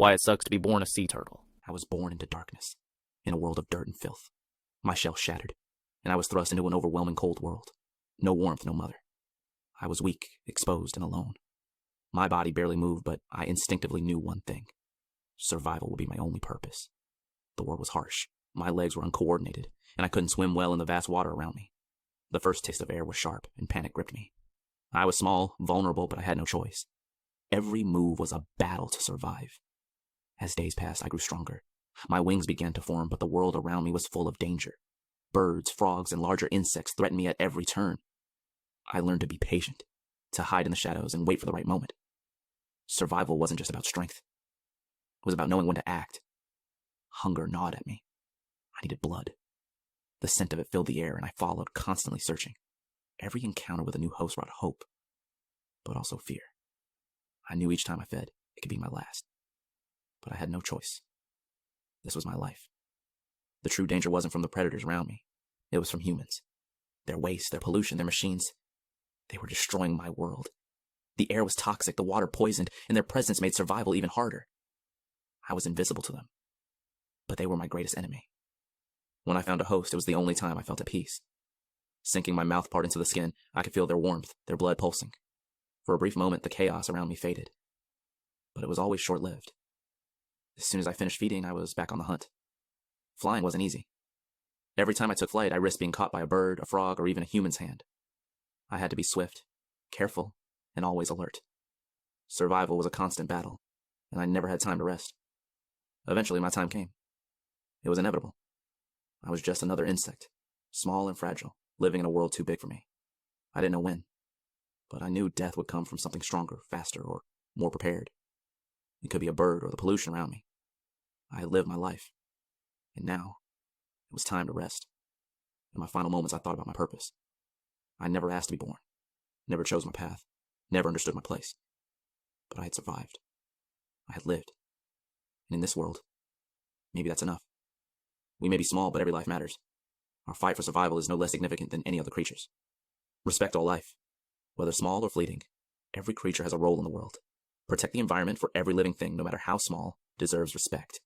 Why it sucks to be born a sea turtle. I was born into darkness, in a world of dirt and filth. My shell shattered, and I was thrust into an overwhelming cold world. No warmth, no mother. I was weak, exposed, and alone. My body barely moved, but I instinctively knew one thing. Survival would be my only purpose. The world was harsh. My legs were uncoordinated, and I couldn't swim well in the vast water around me. The first taste of air was sharp, and panic gripped me. I was small, vulnerable, but I had no choice. Every move was a battle to survive. As days passed, I grew stronger. My wings began to form, but the world around me was full of danger. Birds, frogs, and larger insects threatened me at every turn. I learned to be patient, to hide in the shadows and wait for the right moment. Survival wasn't just about strength. It was about knowing when to act. Hunger gnawed at me. I needed blood. The scent of it filled the air, and I followed, constantly searching. Every encounter with a new host brought hope, but also fear. I knew each time I fed, it could be my last. But I had no choice. This was my life. The true danger wasn't from the predators around me. It was from humans. Their waste, their pollution, their machines. They were destroying my world. The air was toxic, the water poisoned, and their presence made survival even harder. I was invisible to them, but they were my greatest enemy. When I found a host, it was the only time I felt at peace. Sinking my mouth part into the skin, I could feel their warmth, their blood pulsing. For a brief moment, the chaos around me faded. But it was always short-lived. As soon as I finished feeding, I was back on the hunt. Flying wasn't easy. Every time I took flight, I risked being caught by a bird, a frog, or even a human's hand. I had to be swift, careful, and always alert. Survival was a constant battle, and I never had time to rest. Eventually, my time came. It was inevitable. I was just another insect, small and fragile, living in a world too big for me. I didn't know when, but I knew death would come from something stronger, faster, or more prepared. It could be a bird or the pollution around me. I had lived my life, and now it was time to rest. In my final moments, I thought about my purpose. I never asked to be born, never chose my path, never understood my place. But I had survived. I had lived. And in this world, maybe that's enough. We may be small, but every life matters. Our fight for survival is no less significant than any other creature's. Respect all life. Whether small or fleeting, every creature has a role in the world. Protect the environment, for every living thing, no matter how small, deserves respect.